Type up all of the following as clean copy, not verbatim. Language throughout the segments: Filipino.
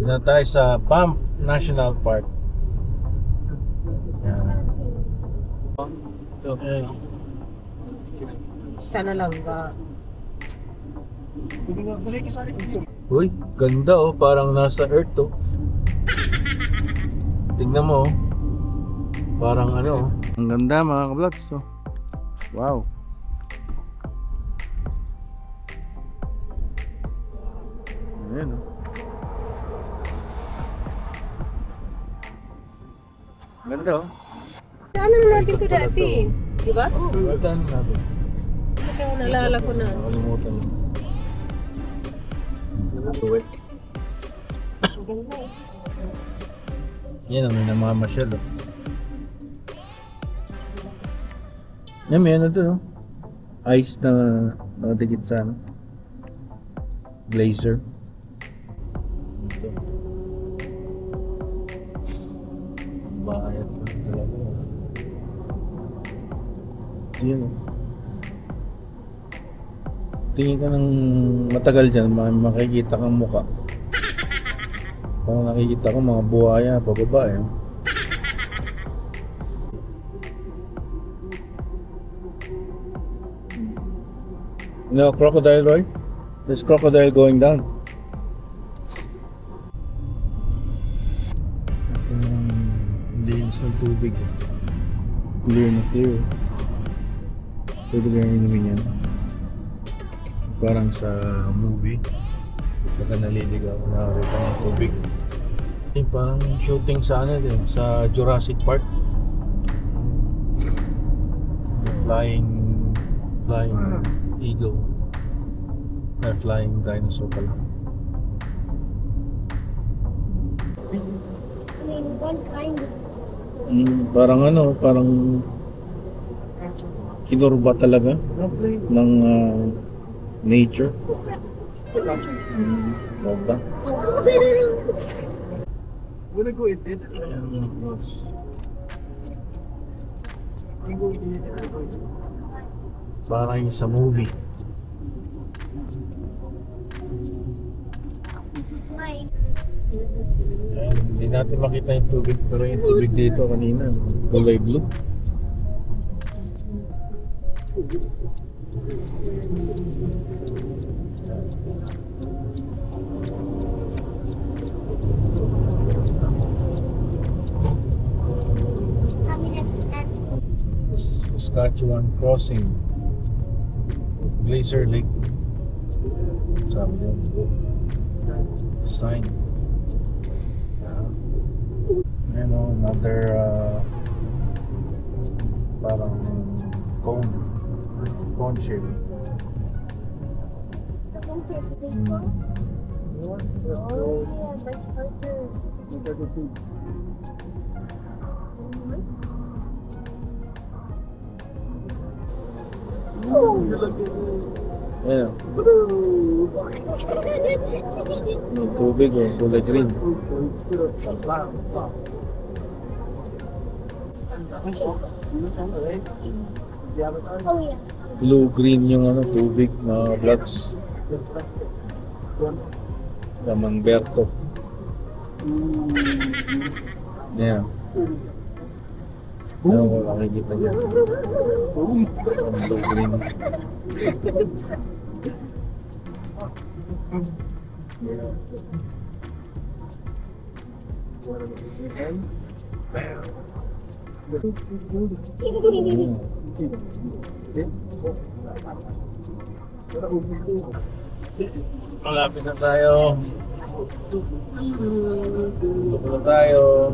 Na tayo sa Banff National Park. Yan. Ayan. Sana lang ba? Uy, ganda oh, parang nasa Earth oh. Tingnan mo oh. Parang ano oh. Ang ganda mga ka-vlogs oh. Wow. Ayan oh. Ganda oh. Ano na natin ito dati? Di ba? Ganda natin. Ito, naalala ko na. Nakalimutan mo. Tuwek. Ang ganda eh. Yan ang may namamasyal oh. Yan may ano doon oh. Ice na nakadikit sa ano. Glacier. Ito. Bayad na talaga. Yan oh. Tingin ka ng matagal dyan, makikita kang muka. Parang nakikita ko mga buhaya pababa eh. You know, crocodile, Roy? There's crocodile going down. Ito yung linis ng tubig. Clear na clear. Pwede lang inumin yan. Parang sa movie. Pagka naliligaw, nakakita ng tubig. Yung parang shooting sa ano din, sa Jurassic Park. Flying eagle. Flying dinosaur pala. I mean, one kind of. Parang ano, parang kinurba talaga ng nature. Diba? Wanna go eat this? Parang yung sa movie. Mine. Ayan, hindi natin makita yung tubig, pero yung tubig dito kanina kulay blue. Saskatchewan Crossing, Glacier Lake. Sabi yun, sign. Ayan o, another parang cone shape. The one for the baseball. Oh, yeah, my partner. Ayan o, may tubig o, kulay green. Oh, yeah. Blue-green yung ano, tubig na vlogs. Lamangberto. Ayan. Ayan ko nakikita niya. Blue-green. Malapit na tayo. Malapit na tayo.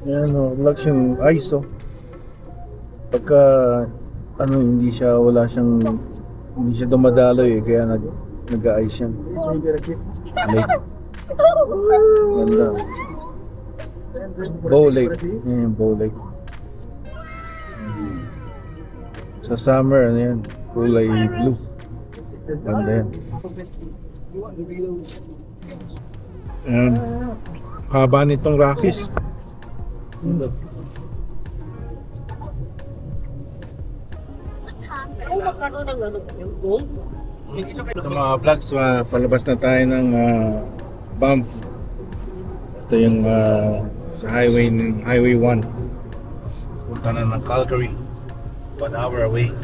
Yan o, vlogs yung ice o. Pagka ano, hindi siya dumadaloy eh, kaya nag-ice yan. Lake. Ganda. Bow Lake. Yan yung Bow Lake. Sa summer, ano yan, kulay blue. Ganda yan. Ayan. Haba nitong Rockies. Kung magkaroon ng ano, yung gold. Ito mga vlogs, palabas na tayo ng Banff. Ito yung sa Highway 1. Punta na ng Calgary. 1 hour away.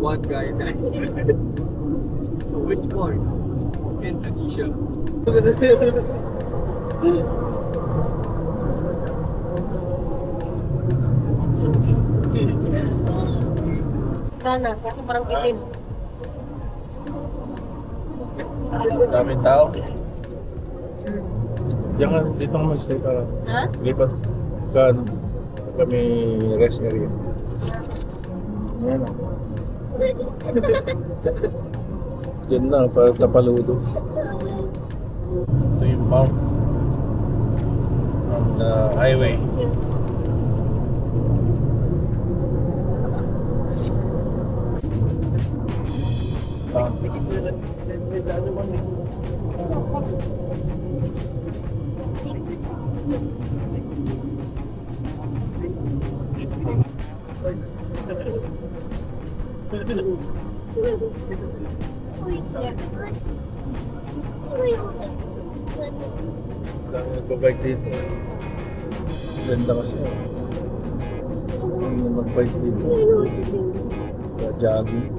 One guy died. So which part? Indonesia. Sana, kaso parang itim. Daming tao. Diyan ka, dito ka mag-stay ka. Ha? Lipat ka, kami rest area. Ayan o. Diyan na, para tapaludo. Ito yung Banff. On the highway. Dami nagbabike dito. Ganda kasi. Hindi mag-bike dito. Jogging.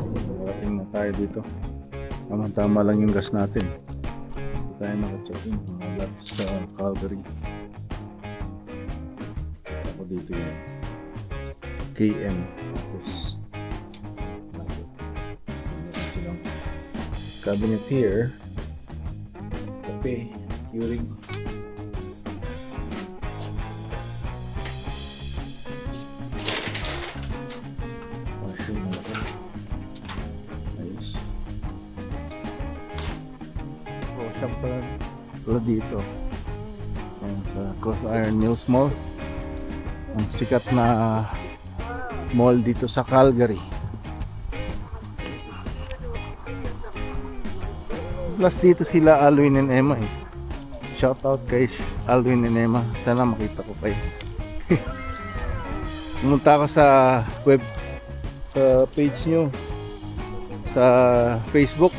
Dating na tayo dito. Tama-tama lang yung gas natin. Hindi tayo naka-check-in. Mga sa Calgary. Ako dito yung KM office. Meron silang cabinet here. Kape, Keurig. Washroom na ako. Ayos. Oh, shop pala dito. Sa Cross Iron Mills Mall. Ang sikat na mall dito sa Calgary. Plus dito sila Alwin and Emma eh. Shout out kay Alwin and Emma. Sana makita ko kayo. Pumunta ako sa page nyo sa Facebook.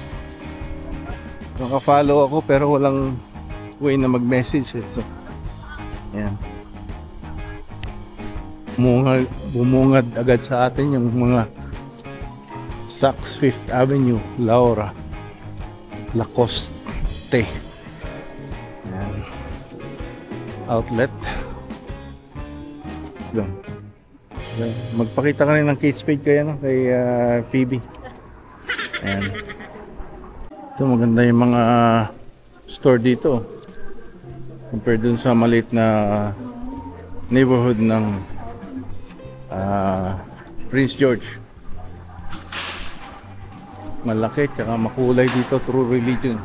Naka-follow ako pero walang way na mag-message eh. So, yan. Bumungad agad sa atin yung mga Saks Fifth Avenue, Laura, Lacoste. Yan. Outlet. Yan. Yan. Magpakita ka rin ng Kate Spade kay Phoebe. Ayan. Ito maganda yung mga store dito compared dun sa maliit na neighborhood ng Prince George. Malaki tsaka makulay dito, True Religion.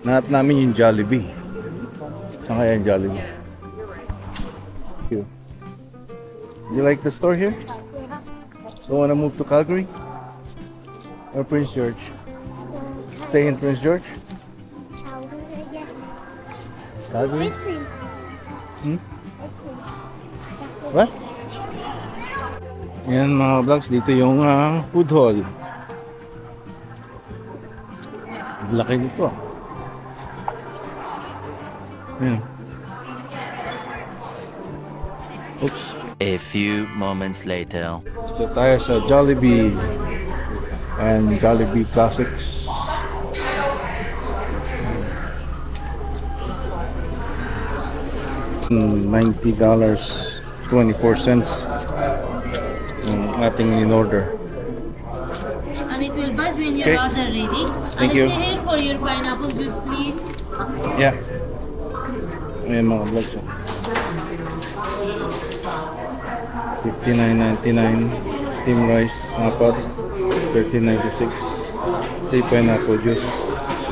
Nahanap namin yung Jollibee. Saan kaya yung Jollibee? Thank you. You like the store here? So wanna move to Calgary? Or Prince George? Stay in Prince George? Calgary? Hmm? What? Yan mga vlogs, dito yung food hall. Laki nito. Yan. Oops. A few moments later. So tayo sa Jollibee and Jollibee Classics. $90.24 yung ating in-order. And it will buzz when your Okay. order ready. Thank and you. stay here for your pineapple juice, please. Yeah. Ayan mga vlogs. $59.99 steam rice, apat. $13.96 3 pineapple juice,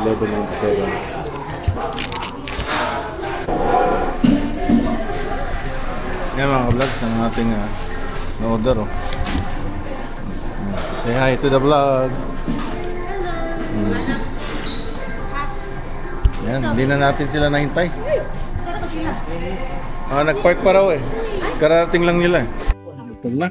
$11.97. Yan mga vlogs ang ating na-order oh. Say hi to the vlog. Yan, hindi na natin sila nahintay. Nagpark pa raw eh. Karating lang nila eh. Ito na.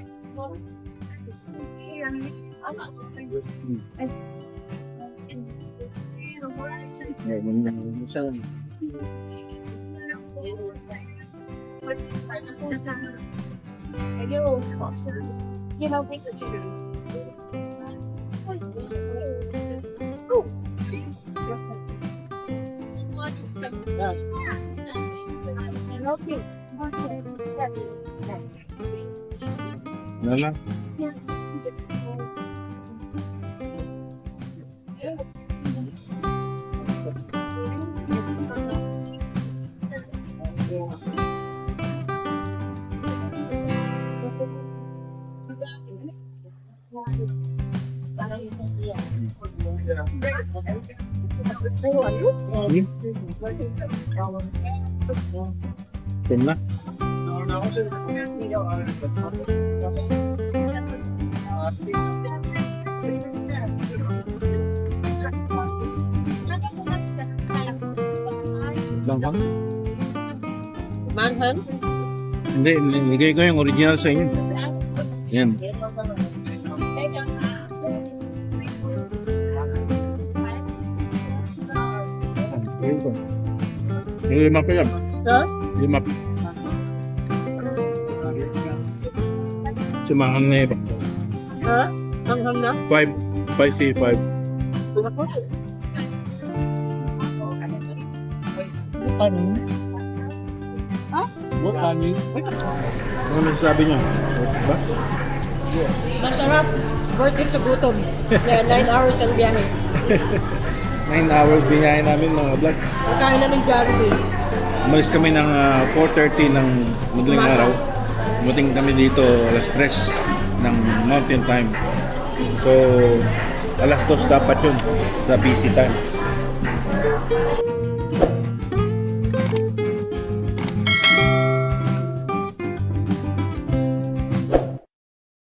Wala na. Ito na. Langhang? Manhan? Hindi, nilagay ko yung original sa inyo. Yan. Yung lima pa yan. Ha? Lima pa. Sumangan na iba. Ha? Manhan na? 5C5. Ako? Kanin? Ha? What kanin? Ano masasabi niyo? Ba? Masarap. Worth it sa gutom. Yeah, 9 hours ang biyahe. 9 hours binayan namin mga vlog. Pagkain na ng Jollibee. Umalis kami ng 4:30 ng madaling Umaga. araw. Muting kami dito alas 3 ng mountain time. So, alas 2 dapat yun sa busy time.